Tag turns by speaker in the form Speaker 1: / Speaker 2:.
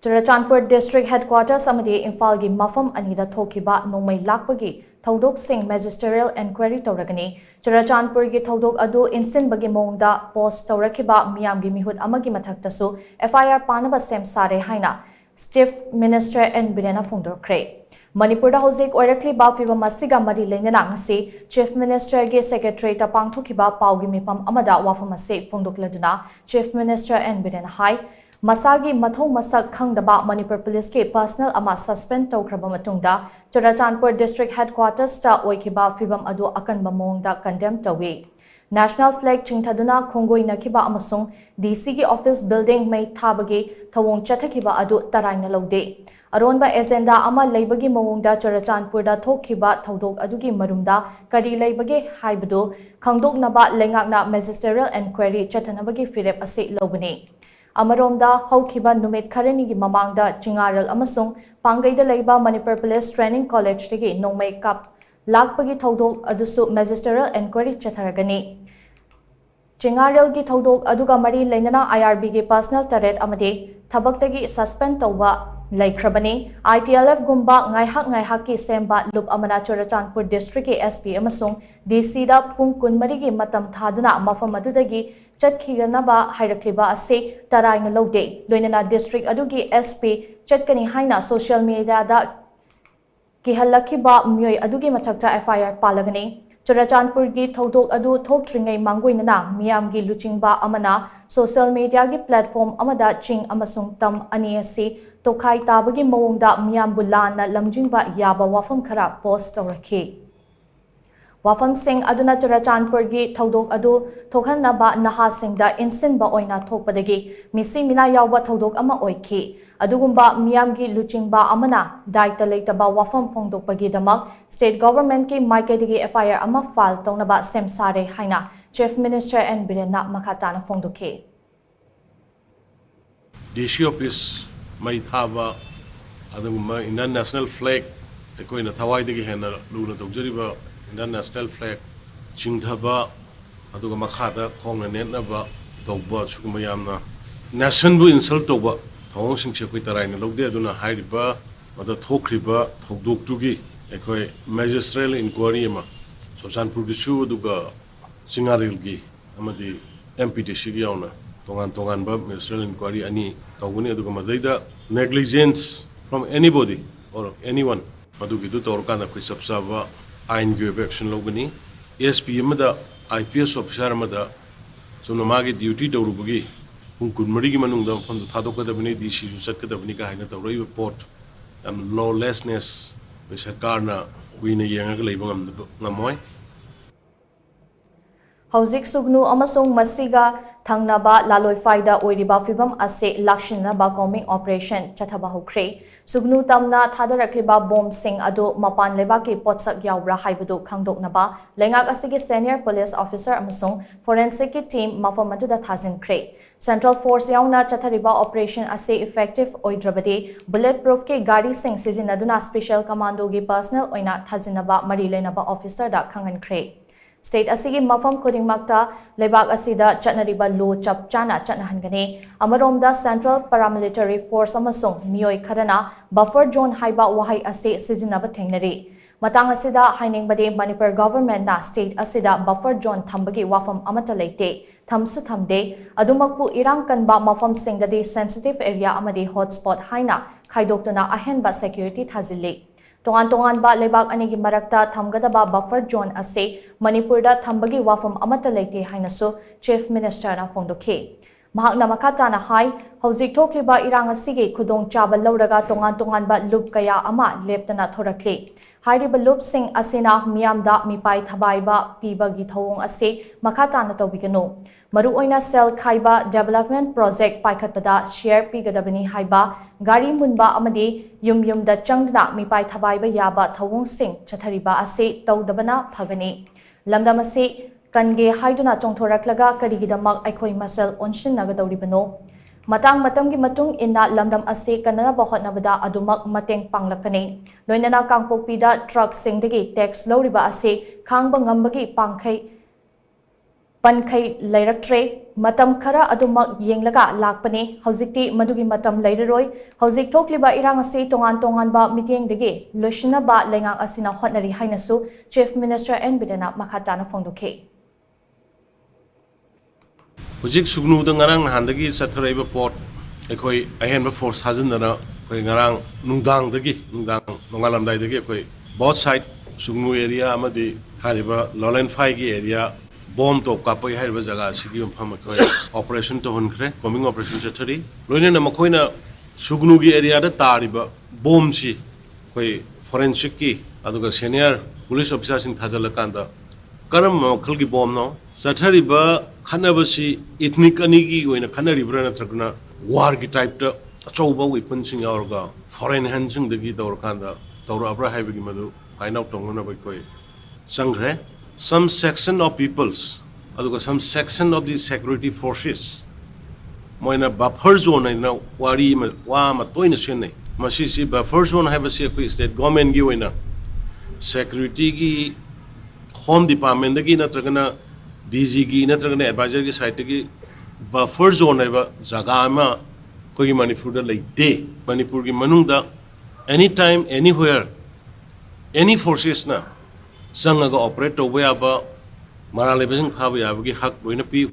Speaker 1: Churachandpur District Headquarters amadi Imphal gi mapham anida thokhiba nongmei lakpagi thoudok sing Magisterial Inquiry touragani. Churachandpur gi thoudok adu inshinbagi maongda post touragkhiba meeyam gi meehut amagi mathak tasu FIR pannaba shem sare haina Chief Minister N Biren phongdokkhre. Manipur da hozik oirakli ba fiba masiga mari lenana ngasi Chief Minister ge Secretary ta pangthokhiba paugi mipam amada wafam ase phongdokladuna Chief Minister N Biren hai Masagi mathau masak khangdaba Manipur Police ke personal ama suspend tawkraba matungda Churachandpur District Headquarters ta oikhiba fibam adu akanba maongda condemn tawi. National flag chingthaduna khongoi nakhiba amasung DC ki office building mai thabagi thawong chathakhiba adu taraina lode. Aronba agenda ama leibagi maongda Churachandpur da thokhiba thoudok adugi marumda kari leibage haibadu khangdoknaba lengakna Magisterial Inquiry chathanabagi firep ase lobani. Amaromda haukiba numit kharani gi mamangda chingaral amasung pangaida leiba Manipur Police Training College tagi nongmei kap lakpagi thoudok adusu Magisterial Inquiry chatharagani. Chingaral gi thoudok aduga mari leinana IRB gi personal turret amade thabaktagi suspend tawba laikhrabani ITLF gumba ngaihak ki semba lup amana Churachandpur District ki SP amasung DC da pung kunmari gi matam thaduna mafam adudagi Chatkhiganaba Hairakliba ase taraina lode loinana district adugi SP chatkani haina social media da kihalakhiba myoi adugi mathakta FIR palagani Churachandpur gi thoudok adu thoktringai mangoinana meeyam gi luchingba amana social media gi platform amada ching amasung tam ani ase tokhai tabagi maongda meeyam bulana lamjingba yaba wafam khara post tawrakhi. Wafam sing aduna Churachandpur gi thoudok adu thokhanaba naha singda inshinba oina thokpadagi misi mina yawba thoudok ama oikhi adugumba meeyam gi luchingba amana daita leitaba wafam phongdokpagi damak state government ki maikadigi FIR ama file tonaba semsare haina Chief Minister N Biren na makhatana phongdokhe.
Speaker 2: DC office mai thaba adugumba Indian national flag ekoina thawaidagi hena luna tawjariba Indian national flag chingthaba aduga makhada khongna netnaba tawba suguma yamna nation bu insult tawba thawong singche koi taraina logde aduna hairiba mada thokkhiba thoudok tugi ekoi Magisterial Inquiry ma Churachandpur gi su aduga singaril gi amadi MPTC gi yauna tongan ba Magisterial Inquiry ani tawguni aduga madaida negligence from anybody or anyone adugi du torkana koi sabsaba ain gi action logani SP amada IPS officer amada sumna magi duty tawrubugi kunmari gi manungda phon thadokadabani DC su chatkadabani ka haina tawrai report am lawlessness be sarkarna kuina yenga leiba ngamoi
Speaker 1: Hauzik sugnu amasung masiga thangnaba laloi faida oiriba fibam ase lakshinaba combing operation chathaba hokre sugnu tamna thadarakliba bomb sing adu mapan leba ki potsak yawra haibadu khangdoknaba lengak asigi senior police officer amasung forensic ki team mafamatu da thazin kre central force yauna chathariba operation ase effective oidrabade bulletproof ki gari sing sizinaduna special commando gi personal oina thajinaba mari lenaba officer da khangan kre State asigi mafam koding makta lebak asida chatnariba lo chap chana chatnahangani amaromda Central Paramilitary Force amasung miyoi kharana buffer zone haiba wahai ase sizinaba thengnari matang asida hainingbade Manipur government na state asida buffer zone thambagi wafam amata leite thamsu thamde adumakpu irang kanba mafam singdadi sensitive area amadi hotspot haina khaidoktuna ahenba security thazili Tongan ba lebak anigi marakta thamgadaba buffer zone ase Manipur da thambagi wafam amata leite hainasu Chief Minister na phongdokhe. Mahakna makata na hai hauzik thokliba irang asigi khudong chaba lauraga tongan ba loop kaya ama leptana thorakle. Hairiba loop sing asena meeyam da mipai thabai ba pibagi thawong ase makata na tawbigano. Maru oina cell khaiba development project paikhatpada share pigadabani haiba gari munba amadi yum da changna mipai thabai ba yaba thawong sing chathariba ase tawdabana phagani lamdam ase kange haiduna chongthoraklaga karigidamak aikhoi masal onshin nagadawribano matang matamgi matung inna lamdam ase kanana bahotnabada adumak mateng panglakani loinana kangpokpida truck singdagi tax loriba ase khangba ngambagi pangkhai Pankai Lairatre, Matam Kara Adumak Yenglaga Lakpane, Hauzikti Madugi Matam Lairoi, Hauzik Thokhiba Irangasi Tongan Ba Meeting Dege, Lushina Ba Lengang Asina Hotnari Hainasu, Chief Minister N Biren Makhatana phongdokkhre.
Speaker 2: Hujik sugnu da ngarang handagi sathuraiba port ekoi ahenba force hazinna koi ngarang nungdang dagi nongalamdai dagi koi both side sugnu area amadi hariba lolen phai gi area bomb to kapai hariba jaga sigi pham koi operation to honkhre coming operation chathari loine na makoina sugnu gi area da tariba bomb si koi forensic ki aduga senior police officer sing thajalakanda karam khalgi bomb no sathariba khanabasi ethnic anigi oina khanaribra natragna war gi type ta achouba weapon sing aurga foreign hand sing dagi dawrkanda dawrabra haibagi madu find out tongona bai koi sangre some section of peoples aduga some section of the security forces moina buffer zone na wari wa ma toina senai masi si buffer zone haibasi koi state government gi oina security gi home department dagi natragna DG gi natragna advisor gi site gi buffer zone ba jaga ma koi Manipur da laite Manipur gi manungda anytime anywhere any forces na sangaga operate to ba marale besing phaba ya gi hak loina pi